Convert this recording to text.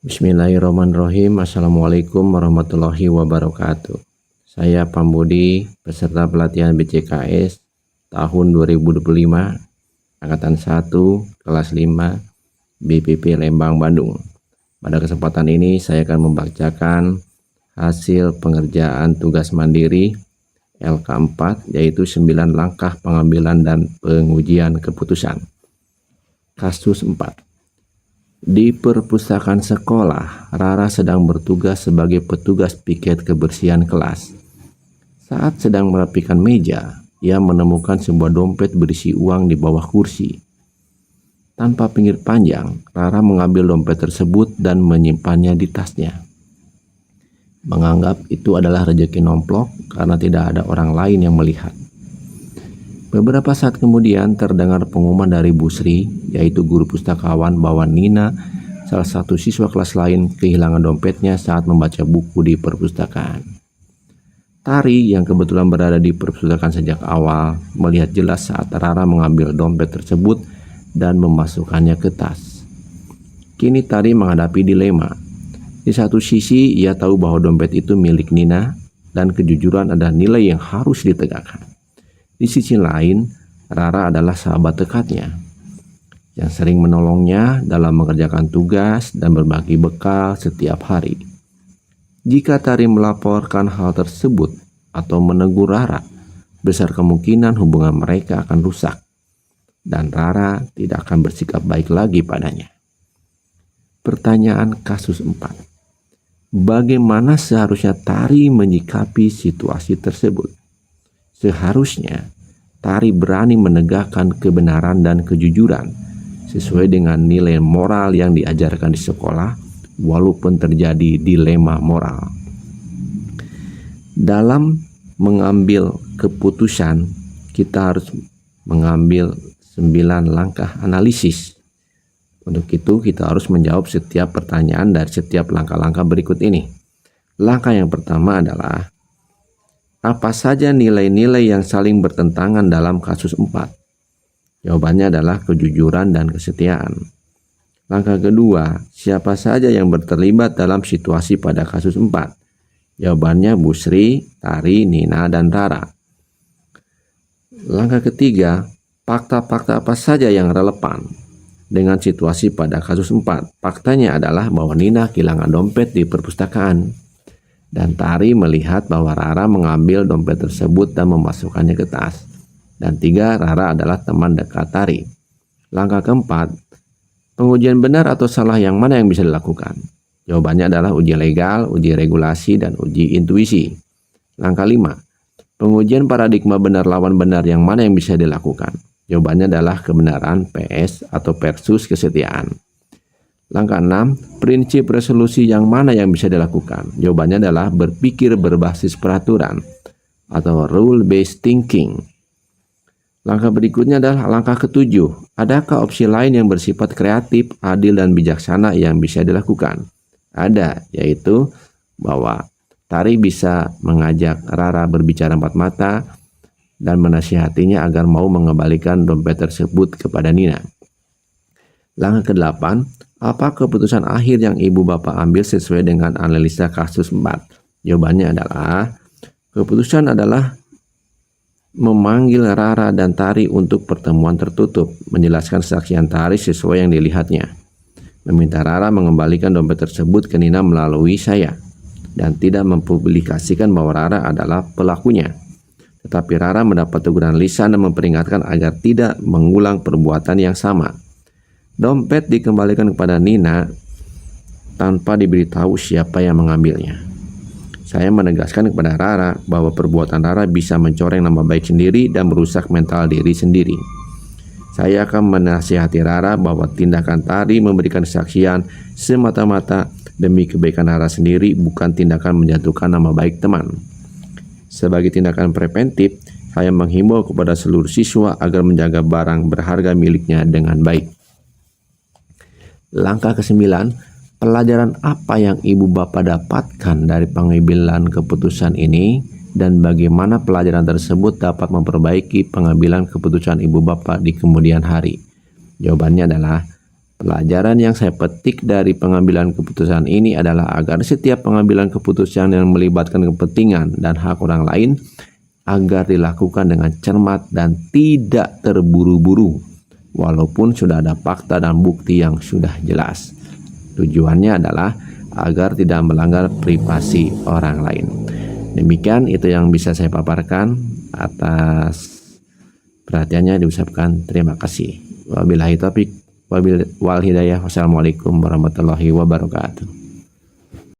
Bismillahirrahmanirrahim. Assalamualaikum warahmatullahi wabarakatuh. Saya Pambudi, peserta pelatihan BCKS tahun 2025, Angkatan 1, kelas 5, BPP Lembang, Bandung. Pada kesempatan ini saya akan membacakan hasil pengerjaan tugas mandiri LK4, yaitu 9 langkah pengambilan dan pengujian keputusan. Kasus 4. Di perpustakaan sekolah, Rara sedang bertugas sebagai petugas piket kebersihan kelas. Saat sedang merapikan meja, ia menemukan sebuah dompet berisi uang di bawah kursi. Tanpa pinggir panjang, Rara mengambil dompet tersebut dan menyimpannya di tasnya. Menganggap itu adalah rezeki nomplok karena tidak ada orang lain yang melihat. Beberapa saat kemudian terdengar pengumuman dari Bu Sri, yaitu guru pustakawan, bahwa Nina, salah satu siswa kelas lain, kehilangan dompetnya saat membaca buku di perpustakaan. Tari, yang kebetulan berada di perpustakaan sejak awal, melihat jelas saat Rara mengambil dompet tersebut dan memasukkannya ke tas. Kini Tari menghadapi dilema. Di satu sisi, ia tahu bahwa dompet itu milik Nina dan kejujuran adalah nilai yang harus ditegakkan. Di sisi lain, Rara adalah sahabat dekatnya yang sering menolongnya dalam mengerjakan tugas dan berbagi bekal setiap hari. Jika Tari melaporkan hal tersebut atau menegur Rara, besar kemungkinan hubungan mereka akan rusak dan Rara tidak akan bersikap baik lagi padanya. Pertanyaan kasus 4. Bagaimana seharusnya Tari menyikapi situasi tersebut? Seharusnya Tari berani menegakkan kebenaran dan kejujuran sesuai dengan nilai moral yang diajarkan di sekolah, walaupun terjadi dilema moral. Dalam mengambil keputusan, kita harus mengambil 9 langkah analisis. Untuk itu kita harus menjawab setiap pertanyaan dari setiap langkah-langkah berikut ini. Langkah yang pertama adalah, apa saja nilai-nilai yang saling bertentangan dalam kasus 4? Jawabannya adalah kejujuran dan kesetiaan. Langkah kedua, siapa saja yang terlibat dalam situasi pada kasus 4? Jawabannya Bu Sri, Tari, Nina, dan Rara. Langkah ketiga, fakta-fakta apa saja yang relevan dengan situasi pada kasus 4? Faktanya adalah bahwa Nina kehilangan dompet di perpustakaan dan Tari melihat bahwa Rara mengambil dompet tersebut dan memasukkannya ke tas. Dan 3, Rara adalah teman dekat Tari. Langkah keempat, pengujian benar atau salah yang mana yang bisa dilakukan? Jawabannya adalah uji legal, uji regulasi, dan uji intuisi. Langkah 5, pengujian paradigma benar lawan benar yang mana yang bisa dilakukan? Jawabannya adalah kebenaran PS atau versus kesetiaan. Langkah 6, prinsip resolusi yang mana yang bisa dilakukan? Jawabannya adalah berpikir berbasis peraturan atau rule-based thinking. Langkah berikutnya adalah langkah ke-7. Adakah opsi lain yang bersifat kreatif, adil, dan bijaksana yang bisa dilakukan? Ada, yaitu bahwa Tari bisa mengajak Rara berbicara empat mata dan menasihatinya agar mau mengembalikan dompet tersebut kepada Nina. Langkah ke-8, apa keputusan akhir yang ibu bapak ambil sesuai dengan analisa kasus 4? Jawabannya adalah, keputusan adalah memanggil Rara dan Tari untuk pertemuan tertutup, menjelaskan kesaksian Tari sesuai yang dilihatnya, meminta Rara mengembalikan dompet tersebut ke Nina melalui saya, dan tidak mempublikasikan bahwa Rara adalah pelakunya. Tetapi Rara mendapat teguran lisan dan memperingatkan agar tidak mengulang perbuatan yang sama. Dompet dikembalikan kepada Nina tanpa diberitahu siapa yang mengambilnya. Saya menegaskan kepada Rara bahwa perbuatan Rara bisa mencoreng nama baik sendiri dan merusak mental diri sendiri. Saya akan menasihati Rara bahwa tindakan Tari memberikan kesaksian semata-mata demi kebaikan Rara sendiri, bukan tindakan menjatuhkan nama baik teman. Sebagai tindakan preventif, saya menghimbau kepada seluruh siswa agar menjaga barang berharga miliknya dengan baik. Langkah ke-9, pelajaran apa yang ibu bapak dapatkan dari pengambilan keputusan ini dan bagaimana pelajaran tersebut dapat memperbaiki pengambilan keputusan ibu bapak di kemudian hari? Jawabannya adalah, Pelajaran yang saya petik dari pengambilan keputusan ini adalah agar setiap pengambilan keputusan yang melibatkan kepentingan dan hak orang lain agar dilakukan dengan cermat dan tidak terburu-buru, walaupun sudah ada fakta dan bukti yang sudah jelas. Tujuannya adalah agar tidak melanggar privasi orang lain. Demikian itu yang bisa saya paparkan. Atas perhatiannya diucapkan terima kasih. Wabillahi taufiq wal hidayah. Wassalamualaikum warahmatullahi wabarakatuh.